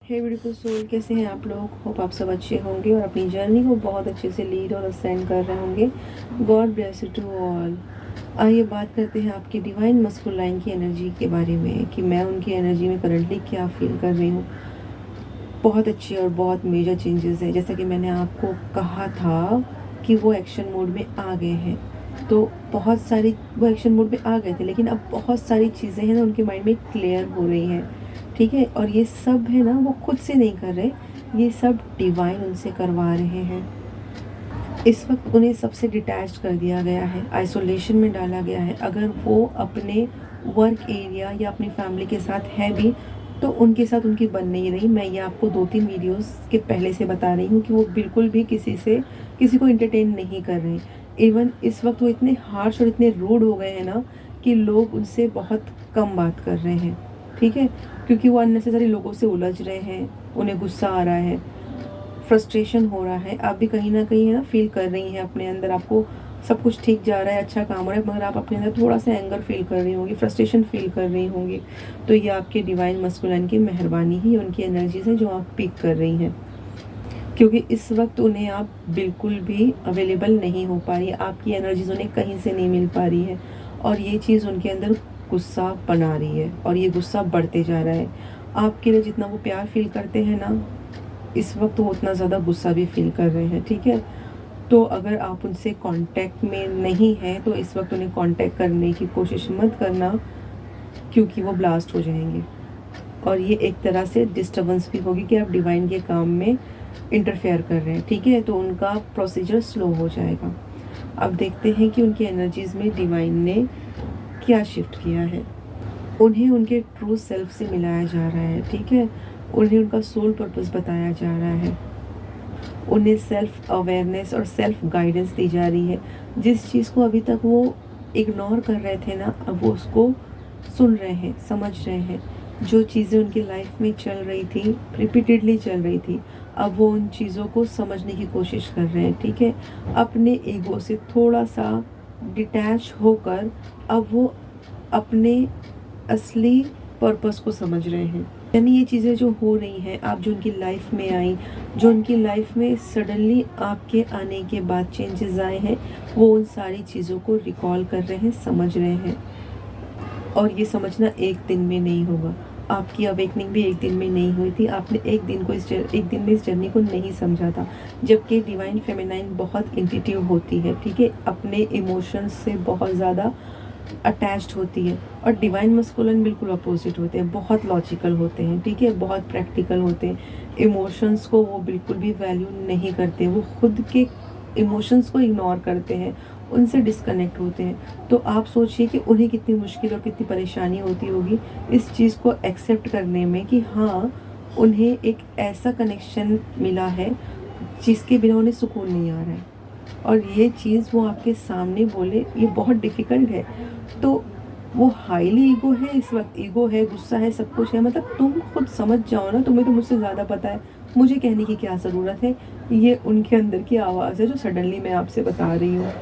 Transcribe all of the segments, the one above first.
हे beautiful soul, कैसे हैं आप लोग। होप आप सब अच्छे होंगे और अपनी जर्नी को बहुत अच्छे से लीड और असेंड कर रहे होंगे। God bless you to all. आइए बात करते हैं आपकी डिवाइन मस्कुलाइन की एनर्जी के बारे में कि मैं उनकी एनर्जी में करंटली क्या फील कर रही हूँ। बहुत अच्छी और बहुत मेजर चेंजेस है। जैसा कि मैंने आपको कहा था कि वो एक्शन मोड में आ गए हैं, तो बहुत सारी वो एक्शन मोड में आ गए थे, लेकिन अब बहुत सारी चीज़ें हैं ना उनके माइंड में क्लियर हो रही हैं। ठीक है, और ये सब है ना वो खुद से नहीं कर रहे, ये सब डिवाइन उनसे करवा रहे हैं। इस वक्त उन्हें सबसे डिटैच कर दिया गया है, आइसोलेशन में डाला गया है। अगर वो अपने वर्क एरिया या अपनी फैमिली के साथ है भी, तो उनके साथ उनकी बन नहीं रही। मैं ये आपको 2-3 वीडियोस के पहले से बता रही हूँ कि वो बिल्कुल भी किसी को इंटरटेन नहीं कर रहे। इवन इस वक्त वो इतने हार्श और इतने रूड हो गए हैं ना कि लोग उनसे बहुत कम बात कर रहे हैं। ठीक है, क्योंकि वो अननेसेसरी लोगों से उलझ रहे हैं, उन्हें गुस्सा आ रहा है, फ्रस्ट्रेशन हो रहा है। आप भी कहीं ना कहीं है ना फील कर रही हैं अपने अंदर। आपको सब कुछ ठीक जा रहा है, अच्छा काम हो रहा है, मगर आप अपने अंदर थोड़ा सा एंगर फील कर रही होंगी, फ्रस्ट्रेशन फील कर रही होंगी। तो ये आपके डिवाइन मस्कुलाइन की मेहरबानी ही, उनकी एनर्जीज है जो आप पिक कर रही हैं, क्योंकि इस वक्त उन्हें आप बिल्कुल भी अवेलेबल नहीं हो पा रही है। आपकी एनर्जीज उन्हें कहीं से नहीं मिल पा रही है, और ये चीज़ उनके अंदर गुस्सा बना रही है, और ये गुस्सा बढ़ते जा रहा है। आपके लिए जितना वो प्यार फील करते हैं ना, इस वक्त वो उतना ज़्यादा गुस्सा भी फील कर रहे हैं। ठीक है, तो अगर आप उनसे कांटेक्ट में नहीं हैं तो इस वक्त उन्हें कांटेक्ट करने की कोशिश मत करना, क्योंकि वो ब्लास्ट हो जाएंगे, और ये एक तरह से डिस्टर्बेंस भी होगी कि आप डिवाइन के काम में इंटरफेयर कर रहे हैं। ठीक है, तो उनका प्रोसीजर स्लो हो जाएगा। अब देखते हैं कि उनकी एनर्जीज में डिवाइन ने क्या शिफ्ट किया है। उन्हें उनके ट्रू सेल्फ से मिलाया जा रहा है। ठीक है, उन्हें उनका सोल पर्पस बताया जा रहा है, उन्हें सेल्फ अवेयरनेस और सेल्फ गाइडेंस दी जा रही है। जिस चीज़ को अभी तक वो इग्नोर कर रहे थे ना, अब वो उसको सुन रहे हैं, समझ रहे हैं। जो चीज़ें उनकी लाइफ में चल रही थी, रिपीटेडली चल रही थी, अब वो उन चीज़ों को समझने की कोशिश कर रहे हैं। ठीक है, अपने ईगो से थोड़ा सा डिटैच होकर अब वो अपने असली पर्पस को समझ रहे हैं। यानी ये चीज़ें जो हो रही हैं, आप जो उनकी लाइफ में आई, जो उनकी लाइफ में सडनली आपके आने के बाद चेंजेस आए हैं, वो उन सारी चीज़ों को रिकॉल कर रहे हैं, समझ रहे हैं। और ये समझना एक दिन में नहीं होगा। आपकी अवेकनिंग भी एक दिन में नहीं हुई थी। आपने एक दिन में इस जर्नी को नहीं समझा था। जबकि डिवाइन फेमिनाइन बहुत इंट्यूटिव होती है। ठीक है, अपने इमोशंस से बहुत ज़्यादा अटैच्ड होती है, और डिवाइन मस्कुलिन बिल्कुल अपोजिट होते हैं, बहुत लॉजिकल होते हैं। ठीक है, बहुत प्रैक्टिकल होते हैं। इमोशंस को वो बिल्कुल भी वैल्यू नहीं करते, वो खुद के इमोशंस को इग्नोर करते हैं, उनसे डिस्कनेक्ट होते हैं। तो आप सोचिए कि उन्हें कितनी मुश्किल और कितनी परेशानी होती होगी इस चीज़ को एक्सेप्ट करने में कि हाँ, उन्हें एक ऐसा कनेक्शन मिला है जिसके बिना उन्हें सुकून नहीं आ रहा है, और ये चीज़ वो आपके सामने बोले, ये बहुत डिफ़िकल्ट है। तो वो हाईली ईगो है, इस वक्त ईगो है, गुस्सा है, सब कुछ है। मतलब तुम खुद समझ जाओ ना, तुम्हें तो मुझसे ज़्यादा पता है, मुझे कहने की क्या ज़रूरत है। ये उनके अंदर की आवाज़ है जो सडनली मैं आपसे बता रही हूँ।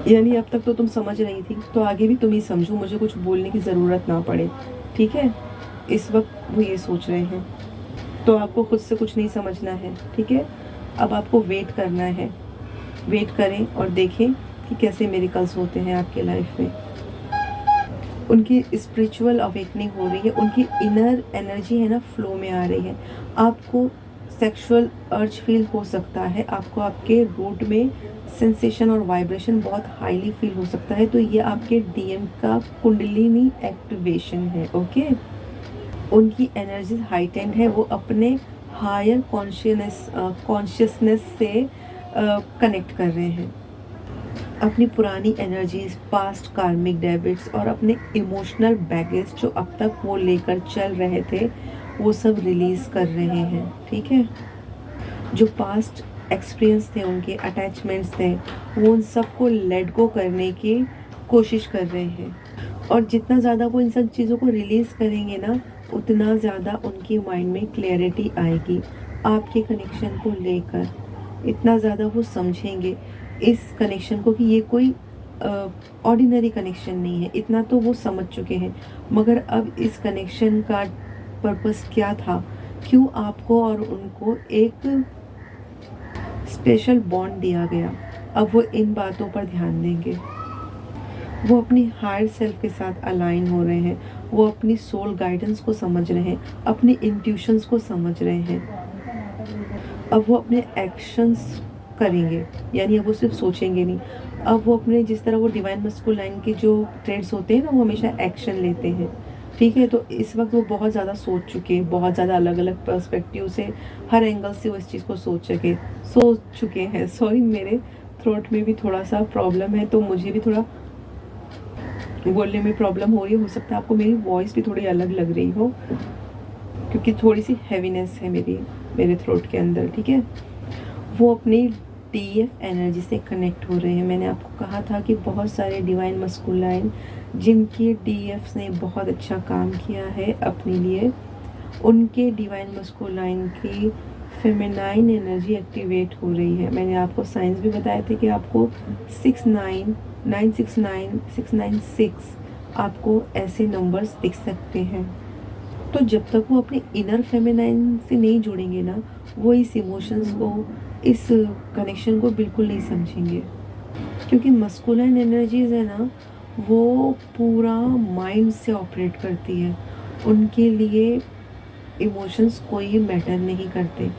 यानी अब तक तो तुम समझ रही थी, तो आगे भी तुम ही समझो, मुझे कुछ बोलने की ज़रूरत ना पड़े। ठीक है, इस वक्त वो ये सोच रहे हैं, तो आपको खुद से कुछ नहीं समझना है। ठीक है, अब आपको वेट करना है। वेट करें और देखें कि कैसे मिरेकल्स होते हैं आपके लाइफ में। उनकी स्पिरिचुअल अवेकनिंग हो रही है, उनकी इनर एनर्जी है ना फ्लो में आ रही है। आपको सेक्सुअल अर्ज फील हो सकता है, आपको आपके रूट में सेंसेशन और वाइब्रेशन बहुत हाईली फील हो सकता है। तो ये आपके डीएम का कुंडलिनी एक्टिवेशन है। ओके, उनकी एनर्जी हाइटेंड है, वो अपने हायर कॉन्शियसनेस से कनेक्ट कर रहे हैं। अपनी पुरानी एनर्जीज, पास्ट कार्मिक डेबिट्स और अपने इमोशनल बैगेज जो अब तक वो लेकर चल रहे थे, वो सब रिलीज़ कर रहे हैं। ठीक है, जो पास्ट एक्सपीरियंस थे, उनके अटैचमेंट्स थे, वो उन सब को लेट गो करने की कोशिश कर रहे हैं। और जितना ज़्यादा वो इन सब चीज़ों को रिलीज़ करेंगे ना, उतना ज़्यादा उनकी माइंड में क्लैरिटी आएगी आपके कनेक्शन को लेकर। इतना ज़्यादा वो समझेंगे इस कनेक्शन को कि ये कोई ऑर्डिनरी कनेक्शन नहीं है। इतना तो वो समझ चुके हैं, मगर अब इस कनेक्शन का पर्पस क्या था, क्यों आपको और उनको एक स्पेशल बॉन्ड दिया गया। अब वो इन बातों पर ध्यान देंगे। वो अपनी हायर सेल्फ के साथ अलाइन हो रहे हैं, वो अपनी सोल गाइडेंस को समझ रहे हैं, अपनी इंट्यूशंस को समझ रहे हैं। अब वो अपने एक्शंस करेंगे, यानी अब वो सिर्फ सोचेंगे नहीं। अब वो अपने, जिस तरह वो डिवाइन मस्कुलाइन के जो ट्रेड्स होते हैं ना, वो हमेशा एक्शन लेते हैं। ठीक है, तो इस वक्त वो बहुत ज़्यादा सोच चुके हैं, बहुत ज़्यादा अलग अलग पर्सपेक्टिव से, हर एंगल से वो इस चीज़ को सोच चुके हैं। सॉरी, मेरे थ्रोट में भी थोड़ा सा प्रॉब्लम है, तो मुझे भी थोड़ा बोलने में प्रॉब्लम हो रही है। हो सकता है आपको मेरी वॉइस भी थोड़ी अलग लग रही हो, क्योंकि थोड़ी सी हैवीनेस है मेरे थ्रोट के अंदर। ठीक है, वो अपनी डीएफ एनर्जी से कनेक्ट हो रहे हैं। मैंने आपको कहा था कि बहुत सारे डिवाइन मस्कुलाइन जिनके डीएफ्स ने बहुत अच्छा काम किया है अपने लिए, उनके डिवाइन मस्कुलाइन की फेमिनाइन एनर्जी एक्टिवेट हो रही है। मैंने आपको साइंस भी बताए थे कि आपको 69, 969, 696 आपको ऐसे नंबर्स दिख सकते हैं। तो जब तक वो अपने इनर फेमिनाइन से नहीं जुड़ेंगे ना, वो इस इमोशंस को, इस कनेक्शन को बिल्कुल नहीं समझेंगे। क्योंकि मस्कुलाइन एनर्जीज है ना, वो पूरा माइंड से ऑपरेट करती है। उनके लिए इमोशंस कोई मैटर नहीं करते।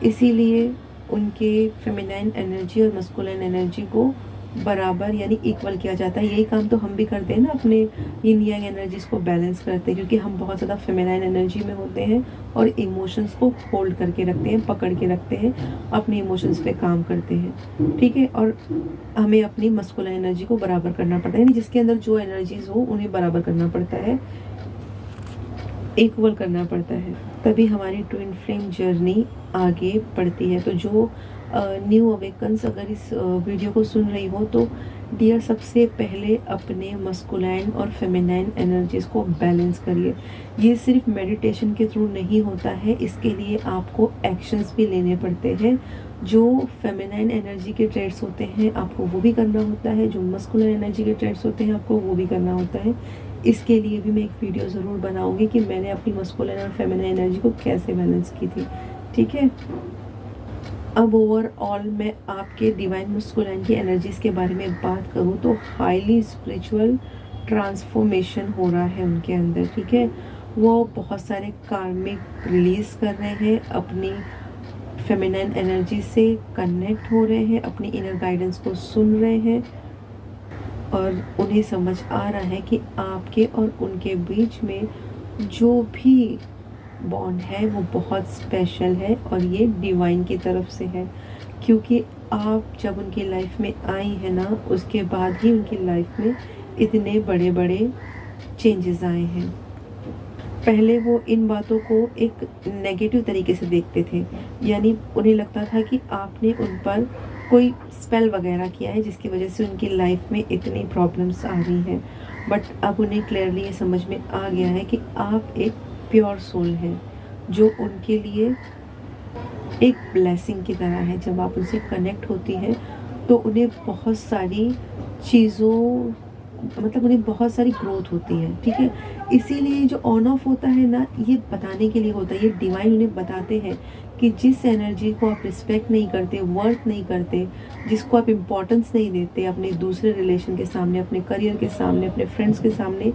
इसीलिए उनके फेमिनाइन एनर्जी और मस्कुलाइन एनर्जी को बराबर यानी इक्वल किया जाता है। यही काम तो हम भी करते हैं ना, अपने यिन यांग एनर्जीज को बैलेंस करते हैं, क्योंकि हम बहुत ज़्यादा फेमिनाइन एनर्जी में होते हैं और इमोशंस को होल्ड करके रखते हैं, पकड़ के रखते हैं, अपने इमोशंस पे काम करते हैं। ठीक है, और हमें अपनी मस्कुलाइन एनर्जी को बराबर करना पड़ता है, यानी जिसके अंदर जो एनर्जीज हो उन्हें बराबर करना पड़ता है, इक्वल करना पड़ता है, तभी हमारी ट्विन फ्लेम जर्नी आगे बढ़ती है। तो जो न्यू अवेकन्स अगर इस वीडियो को सुन रही हो, तो डियर, सबसे पहले अपने मस्कुलाइन और फेमिनाइन एनर्जीज को बैलेंस करिए। ये सिर्फ मेडिटेशन के थ्रू नहीं होता है, इसके लिए आपको एक्शंस भी लेने पड़ते हैं। जो फेमिनाइन एनर्जी के ट्रेड्स होते हैं आपको वो भी करना होता है, जो मस्कुलाइन एनर्जी के ट्रेड्स होते हैं आपको वो भी करना होता है। इसके लिए भी मैं एक वीडियो ज़रूर बनाऊंगी कि मैंने अपनी मस्कुलाइन और फेमिनाइन एनर्जी को कैसे बैलेंस की थी। ठीक है, अब ओवरऑल मैं आपके डिवाइन मस्कुलाइन की एनर्जीज़ के बारे में बात करूँ तो हाईली स्पिरिचुअल ट्रांसफॉर्मेशन हो रहा है उनके अंदर। ठीक है, वो बहुत सारे कार्मिक रिलीज़ कर रहे हैं, अपनी फेमिनाइन एनर्जी से कनेक्ट हो रहे हैं, अपनी इनर गाइडेंस को सुन रहे हैं, और उन्हें समझ आ रहा है कि आपके और उनके बीच में जो भी बॉन्ड है वो बहुत स्पेशल है और ये डिवाइन की तरफ से है। क्योंकि आप जब उनकी लाइफ में आई है ना, उसके बाद ही उनकी लाइफ में इतने बड़े बड़े चेंजेस आए हैं। पहले वो इन बातों को एक नेगेटिव तरीके से देखते थे, यानी उन्हें लगता था कि आपने उन पर कोई स्पेल वगैरह किया है जिसकी वजह से उनकी लाइफ में इतनी प्रॉब्लम्स आ रही हैं। बट अब उन्हें क्लियरली ये समझ में आ गया है कि आप एक प्योर सोल हैं, जो उनके लिए एक ब्लेसिंग की तरह है। जब आप उनसे कनेक्ट होती हैं तो उन्हें बहुत सारी चीज़ों, मतलब उन्हें बहुत सारी ग्रोथ होती है। ठीक है, इसीलिए जो ऑन ऑफ होता है ना, ये बताने के लिए होता है। ये डिवाइन उन्हें बताते हैं कि जिस एनर्जी को आप रिस्पेक्ट नहीं करते, वर्थ नहीं करते, जिसको आप इम्पोर्टेंस नहीं देते अपने दूसरे रिलेशन के सामने, अपने करियर के सामने, अपने फ्रेंड्स के सामने,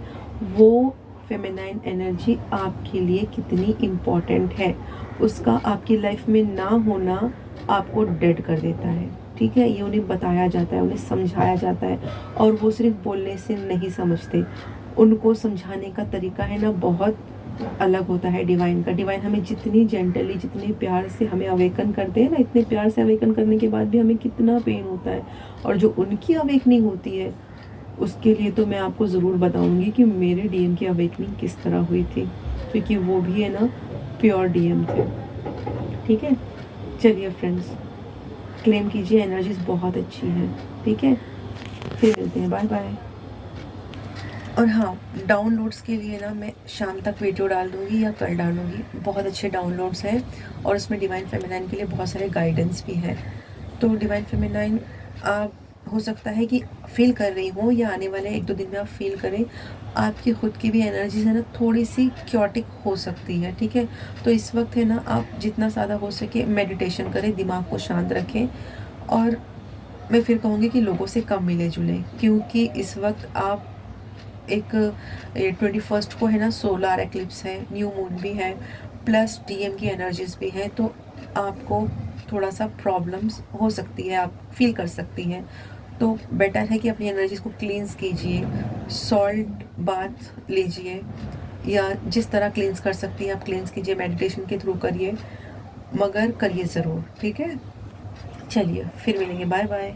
वो फेमिनाइन एनर्जी आपके लिए कितनी इम्पॉर्टेंट है, उसका आपकी लाइफ में ना होना आपको डेड कर देता है। ठीक है, ये उन्हें बताया जाता है, उन्हें समझाया जाता है, और वो सिर्फ बोलने से नहीं समझते, उनको समझाने का तरीका है ना बहुत अलग होता है डिवाइन का। डिवाइन हमें जितनी जेंटली, जितने प्यार से हमें अवेकन करते हैं ना, इतने प्यार से अवेकन करने के बाद भी हमें कितना पेन होता है। और जो उनकी अवेकनिंग होती है उसके लिए तो मैं आपको ज़रूर बताऊंगी कि मेरे डीएम की अवेकनिंग किस तरह हुई थी, क्योंकि वो भी है ना प्योर डीएम थे। ठीक है, चलिए फ्रेंड्स, क्लेम कीजिए, एनर्जीज बहुत अच्छी है। ठीक है, फिर मिलते हैं, बाय बाय। और हाँ, डाउनलोड्स के लिए ना मैं शाम तक वीडियो डाल दूँगी या कल डालूँगी। बहुत अच्छे डाउनलोड्स हैं और उसमें डिवाइन फेमिनाइन के लिए बहुत सारे गाइडेंस भी हैं। तो डिवाइन फेमिनाइन, आप हो सकता है कि फील कर रही हूँ या आने वाले 1-2 दिन में आप फील करें, आपकी खुद की भी एनर्जीज है ना थोड़ी सी क्योटिक हो सकती है, ठीक है। तो इस वक्त है ना आप जितना ज़्यादा हो सके मेडिटेशन करें, दिमाग को शांत रखें, और मैं फिर कहूँगी कि लोगों से कम मिले जुलें, क्योंकि इस वक्त आप एक 21st को है ना सोलार एक्लिप्स है, न्यू मून भी है, प्लस डीएम की एनर्जीज भी है, तो आपको थोड़ा सा प्रॉब्लम्स हो सकती है, आप फील कर सकती हैं। तो बेटर है कि अपनी एनर्जीज को क्लींस कीजिए, सॉल्ट बाथ लीजिए, या जिस तरह क्लींस कर सकती हैं आप क्लींस कीजिए, मेडिटेशन के थ्रू करिए, मगर करिए ज़रूर, ठीक है। चलिए फिर मिलेंगे, बाय बाय।